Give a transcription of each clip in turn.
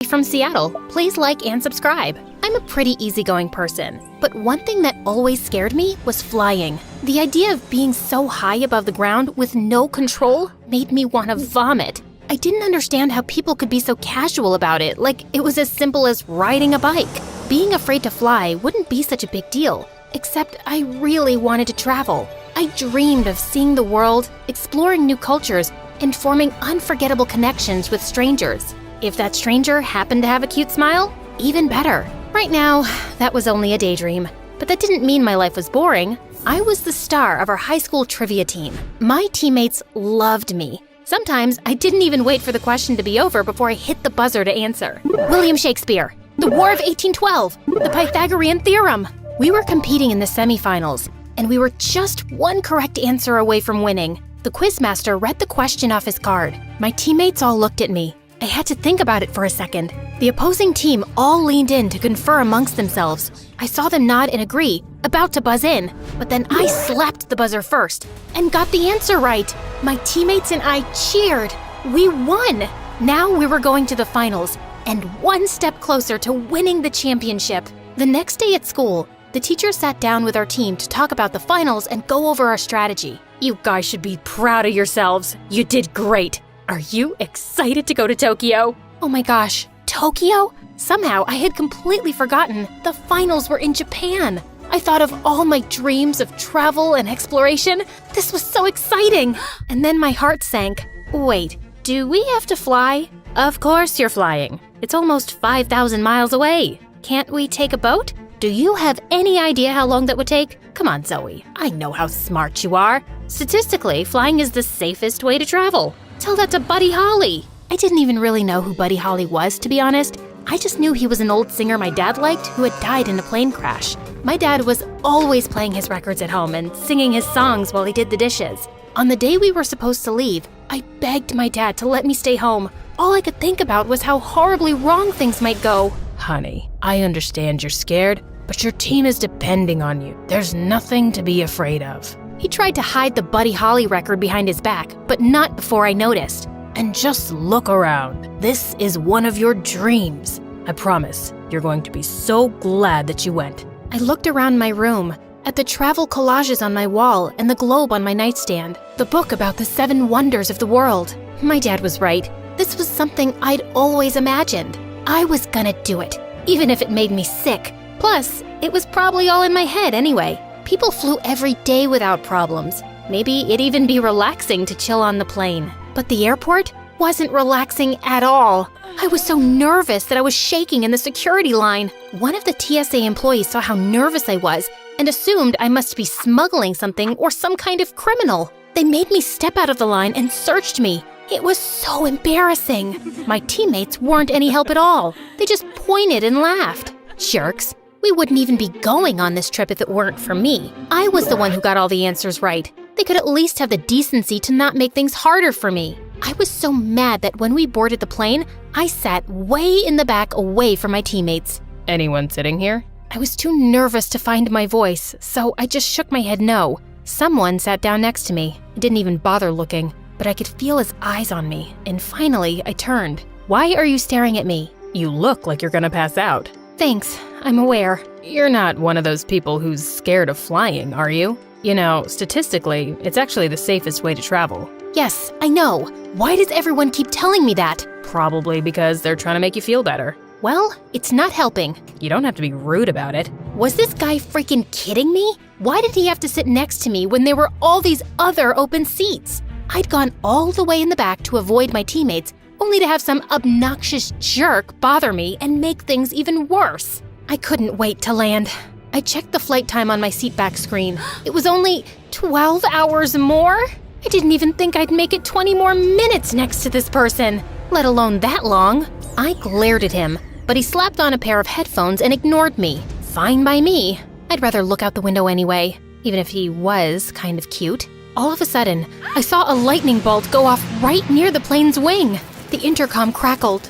from Seattle. Please like and subscribe. I'm a pretty easygoing person, but one thing that always scared me was flying. The idea of being so high above the ground with no control made me want to vomit. I didn't understand how people could be so casual about it, like it was as simple as riding a bike. Being afraid to fly wouldn't be such a big deal, except I really wanted to travel. I dreamed of seeing the world, exploring new cultures, and forming unforgettable connections with strangers. If that stranger happened to have a cute smile, even better. Right now, that was only a daydream, but that didn't mean my life was boring. I was the star of our high school trivia team. My teammates loved me. Sometimes I didn't even wait for the question to be over before I hit the buzzer to answer. William Shakespeare, the War of 1812, the Pythagorean Theorem. We were competing in the semifinals, and we were just one correct answer away from winning. The quizmaster read the question off his card. My teammates all looked at me. I had to think about it for a second. The opposing team all leaned in to confer amongst themselves. I saw them nod and agree, about to buzz in, but then I slapped the buzzer first and got the answer right. My teammates and I cheered. We won! Now we were going to the finals and one step closer to winning the championship. The next day at school, the teacher sat down with our team to talk about the finals and go over our strategy. You guys should be proud of yourselves. You did great. Are you excited to go to Tokyo? Oh my gosh, Tokyo? Somehow I had completely forgotten the finals were in Japan. I thought of all my dreams of travel and exploration. This was so exciting. And then my heart sank. Wait, do we have to fly? Of course you're flying. It's almost 5,000 miles away. Can't we take a boat? Do you have any idea how long that would take? Come on, Zoe. I know how smart you are. Statistically, flying is the safest way to travel. Tell that to Buddy Holly. I didn't even really know who Buddy Holly was, to be honest. I just knew he was an old singer my dad liked who had died in a plane crash. My dad was always playing his records at home and singing his songs while he did the dishes. On the day we were supposed to leave, I begged my dad to let me stay home. All I could think about was how horribly wrong things might go. Honey, I understand you're scared, but your team is depending on you. There's nothing to be afraid of. He tried to hide the Buddy Holly record behind his back, but not before I noticed. And just look around. This is one of your dreams. I promise, you're going to be so glad that you went. I looked around my room, at the travel collages on my wall and the globe on my nightstand, the book about the 7 wonders of the world. My dad was right. This was something I'd always imagined. I was gonna do it, even if it made me sick. Plus, it was probably all in my head anyway. People flew every day without problems. Maybe it'd even be relaxing to chill on the plane. But the airport wasn't relaxing at all. I was so nervous that I was shaking in the security line. One of the TSA employees saw how nervous I was and assumed I must be smuggling something or some kind of criminal. They made me step out of the line and searched me. It was so embarrassing. My teammates weren't any help at all. They just pointed and laughed. Jerks. We wouldn't even be going on this trip if it weren't for me. I was the one who got all the answers right. They could at least have the decency to not make things harder for me. I was so mad that when we boarded the plane, I sat way in the back away from my teammates. Anyone sitting here? I was too nervous to find my voice, so I just shook my head no. Someone sat down next to me. I didn't even bother looking, but I could feel his eyes on me, and finally I turned. Why are you staring at me? You look like you're gonna pass out. Thanks, I'm aware. You're not one of those people who's scared of flying, are you? You know, statistically, it's actually the safest way to travel. Yes, I know. Why does everyone keep telling me that? Probably because they're trying to make you feel better. Well, it's not helping. You don't have to be rude about it. Was this guy freaking kidding me? Why did he have to sit next to me when there were all these other open seats? I'd gone all the way in the back to avoid my teammates, only to have some obnoxious jerk bother me and make things even worse. I couldn't wait to land. I checked the flight time on my seatback screen. It was only 12 hours more? I didn't even think I'd make it 20 more minutes next to this person, let alone that long. I glared at him, but he slapped on a pair of headphones and ignored me. Fine by me. I'd rather look out the window anyway, even if he was kind of cute. All of a sudden, I saw a lightning bolt go off right near the plane's wing. The intercom crackled.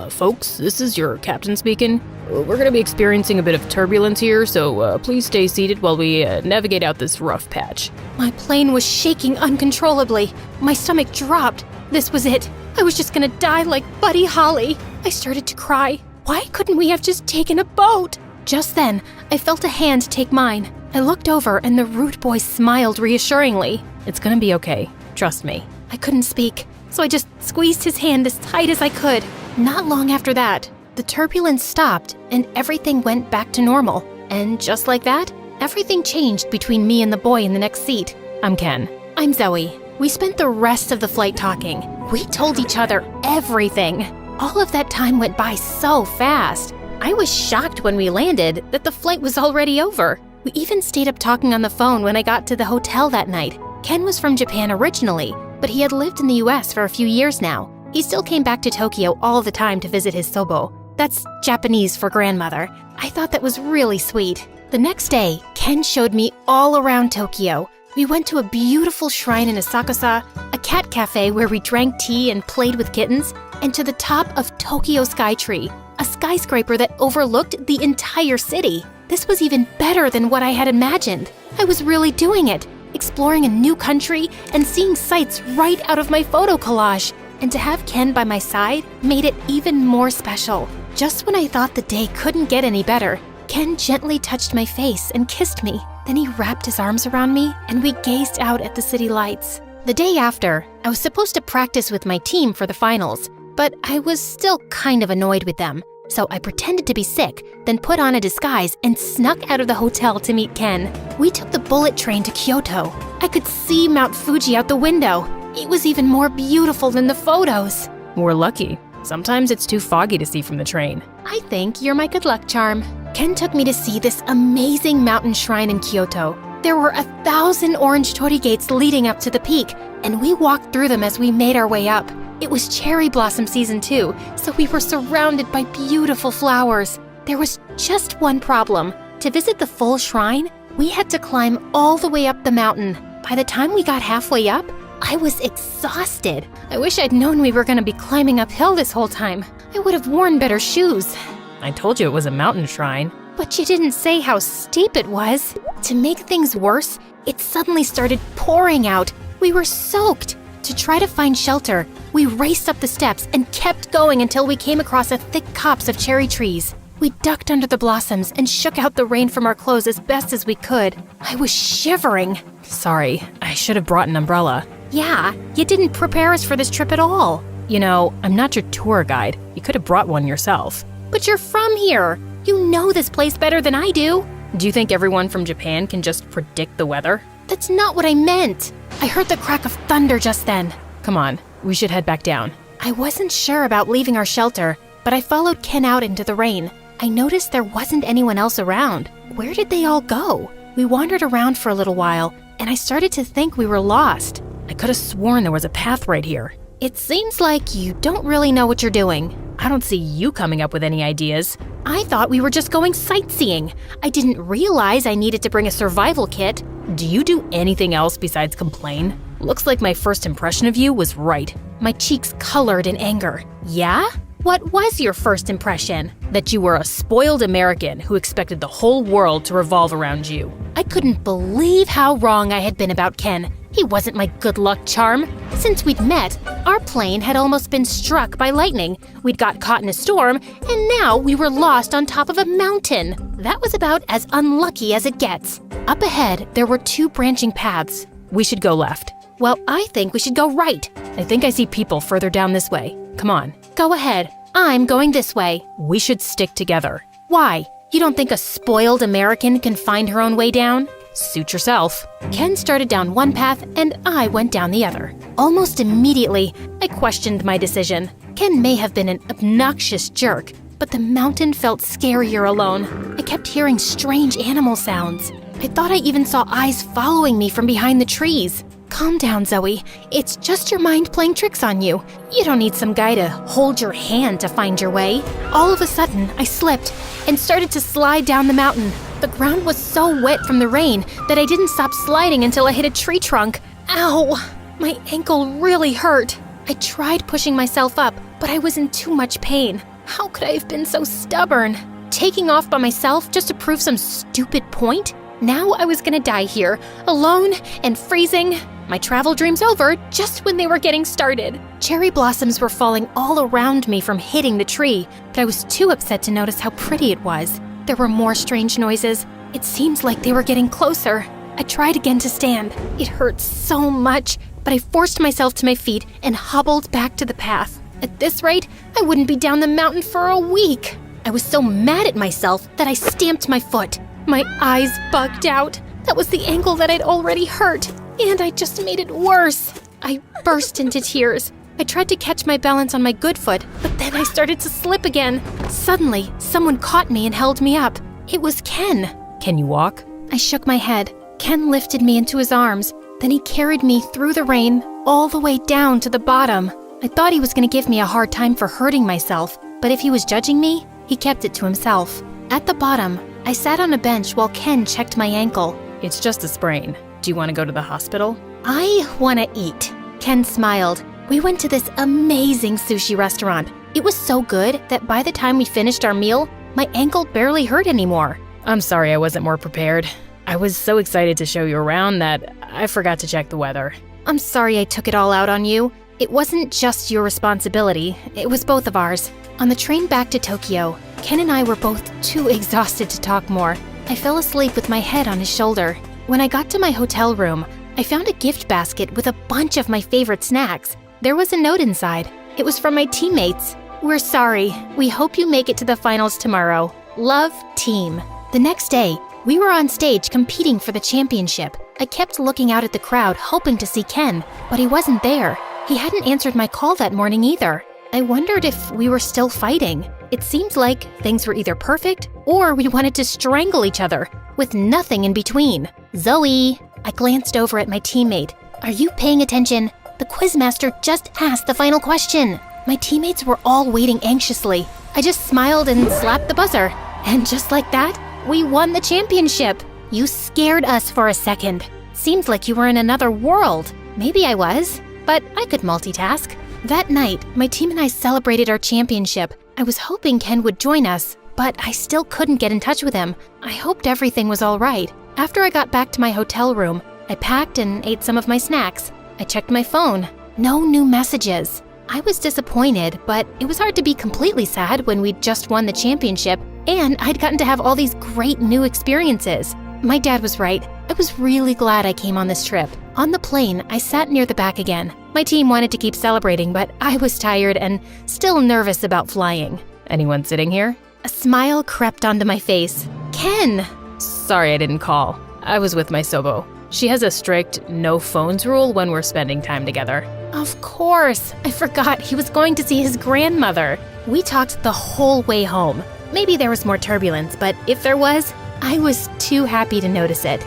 Folks, this is your captain speaking. We're gonna be experiencing a bit of turbulence here, so please stay seated while we navigate out this rough patch. My plane was shaking uncontrollably. My stomach dropped. This was it. I was just gonna die like Buddy Holly. I started to cry. Why couldn't we have just taken a boat? Just then, I felt a hand take mine. I looked over and the rude boy smiled reassuringly. It's gonna be okay. Trust me. I couldn't speak, so I just squeezed his hand as tight as I could. Not long after that, the turbulence stopped and everything went back to normal. And just like that, everything changed between me and the boy in the next seat. I'm Ken. I'm Zoe. We spent the rest of the flight talking. We told each other everything. All of that time went by so fast. I was shocked when we landed that the flight was already over. We even stayed up talking on the phone when I got to the hotel that night. Ken was from Japan originally, but he had lived in the US for a few years now. He still came back to Tokyo all the time to visit his sobo. That's Japanese for grandmother. I thought that was really sweet. The next day, Ken showed me all around Tokyo. We went to a beautiful shrine in Asakusa, a cat cafe where we drank tea and played with kittens, and to the top of Tokyo Skytree, a skyscraper that overlooked the entire city. This was even better than what I had imagined. I was really doing it, exploring a new country and seeing sights right out of my photo collage. And to have Ken by my side made it even more special. Just when I thought the day couldn't get any better, Ken gently touched my face and kissed me. Then he wrapped his arms around me and we gazed out at the city lights. The day after, I was supposed to practice with my team for the finals, but I was still kind of annoyed with them. So I pretended to be sick, then put on a disguise and snuck out of the hotel to meet Ken. We took the bullet train to Kyoto. I could see Mount Fuji out the window. It was even more beautiful than the photos. We're lucky. Sometimes it's too foggy to see from the train. I think you're my good luck charm. Ken took me to see this amazing mountain shrine in Kyoto. There were 1,000 orange torii gates leading up to the peak, and we walked through them as we made our way up. It was cherry blossom season too, so we were surrounded by beautiful flowers. There was just one problem. To visit the full shrine, we had to climb all the way up the mountain. By the time we got halfway up, I was exhausted. I wish I'd known we were going to be climbing uphill this whole time. I would have worn better shoes. I told you it was a mountain shrine. But you didn't say how steep it was. To make things worse, it suddenly started pouring out. We were soaked. To try to find shelter, we raced up the steps and kept going until we came across a thick copse of cherry trees. We ducked under the blossoms and shook out the rain from our clothes as best as we could. I was shivering. Sorry, I should have brought an umbrella. Yeah, you didn't prepare us for this trip at all. You know, I'm not your tour guide. You could have brought one yourself. But you're from here. You know this place better than I do. Do you think everyone from Japan can just predict the weather? That's not what I meant. I heard the crack of thunder just then. Come on, we should head back down. I wasn't sure about leaving our shelter, but I followed Ken out into the rain. I noticed there wasn't anyone else around. Where did they all go? We wandered around for a little while, and I started to think we were lost. I could have sworn there was a path right here. It seems like you don't really know what you're doing. I don't see you coming up with any ideas. I thought we were just going sightseeing. I didn't realize I needed to bring a survival kit. Do you do anything else besides complain? Looks like my first impression of you was right. My cheeks colored in anger. Yeah? What was your first impression? That you were a spoiled American who expected the whole world to revolve around you. I couldn't believe how wrong I had been about Ken. He wasn't my good luck charm. Since we'd met, our plane had almost been struck by lightning. We'd got caught in a storm, and now we were lost on top of a mountain. That was about as unlucky as it gets. Up ahead, there were 2 branching paths. We should go left. Well, I think we should go right. I think I see people further down this way. Come on. Go ahead. I'm going this way. We should stick together. Why? You don't think a spoiled American can find her own way down? Suit yourself. Ken started down one path and I went down the other. Almost immediately, I questioned my decision. Ken may have been an obnoxious jerk, but the mountain felt scarier alone. I kept hearing strange animal sounds. I thought I even saw eyes following me from behind the trees. Calm down, Zoe. It's just your mind playing tricks on you. You don't need some guy to hold your hand to find your way. All of a sudden, I slipped and started to slide down the mountain. The ground was so wet from the rain that I didn't stop sliding until I hit a tree trunk. Ow! My ankle really hurt. I tried pushing myself up, but I was in too much pain. How could I have been so stubborn? Taking off by myself just to prove some stupid point? Now I was gonna die here, alone and freezing. My travel dreams over just when they were getting started. Cherry blossoms were falling all around me from hitting the tree, but I was too upset to notice how pretty it was. There were more strange noises. It seemed like they were getting closer. I tried again to stand. It hurt so much, but I forced myself to my feet and hobbled back to the path. At this rate, I wouldn't be down the mountain for a week. I was so mad at myself that I stamped my foot. My eyes bugged out. That was the ankle that I'd already hurt, and I just made it worse. I burst into tears. I tried to catch my balance on my good foot, but then I started to slip again. Suddenly, someone caught me and held me up. It was Ken. Can you walk? I shook my head. Ken lifted me into his arms. Then he carried me through the rain all the way down to the bottom. I thought he was going to give me a hard time for hurting myself, but if he was judging me, he kept it to himself. At the bottom, I sat on a bench while Ken checked my ankle. It's just a sprain. Do you want to go to the hospital? I want to eat. Ken smiled. We went to this amazing sushi restaurant. It was so good that by the time we finished our meal, my ankle barely hurt anymore. I'm sorry I wasn't more prepared. I was so excited to show you around that I forgot to check the weather. I'm sorry I took it all out on you. It wasn't just your responsibility. It was both of ours. On the train back to Tokyo, Ken and I were both too exhausted to talk more. I fell asleep with my head on his shoulder. When I got to my hotel room, I found a gift basket with a bunch of my favorite snacks. There was a note inside. It was from my teammates. We're sorry. We hope you make it to the finals tomorrow. Love, team. The next day, we were on stage competing for the championship. I kept looking out at the crowd, hoping to see Ken, but he wasn't there. He hadn't answered my call that morning either. I wondered if we were still fighting. It seemed like things were either perfect or we wanted to strangle each other, with nothing in between. Zoe! I glanced over at my teammate. Are you paying attention? The quizmaster just asked the final question. My teammates were all waiting anxiously. I just smiled and slapped the buzzer. And just like that, we won the championship. You scared us for a second. Seemed like you were in another world. Maybe I was, but I could multitask. That night, my team and I celebrated our championship. I was hoping Ken would join us, but I still couldn't get in touch with him. I hoped everything was all right. After I got back to my hotel room, I packed and ate some of my snacks. I checked my phone. No new messages. I was disappointed, but it was hard to be completely sad when we'd just won the championship and I'd gotten to have all these great new experiences. My dad was right. I was really glad I came on this trip. On the plane, I sat near the back again. My team wanted to keep celebrating, but I was tired and still nervous about flying. Anyone sitting here? A smile crept onto my face. Ken! Sorry I didn't call. I was with my Sobo. She has a strict no phones rule when we're spending time together. Of course! I forgot he was going to see his grandmother. We talked the whole way home. Maybe there was more turbulence, but if there was, I was too happy to notice it.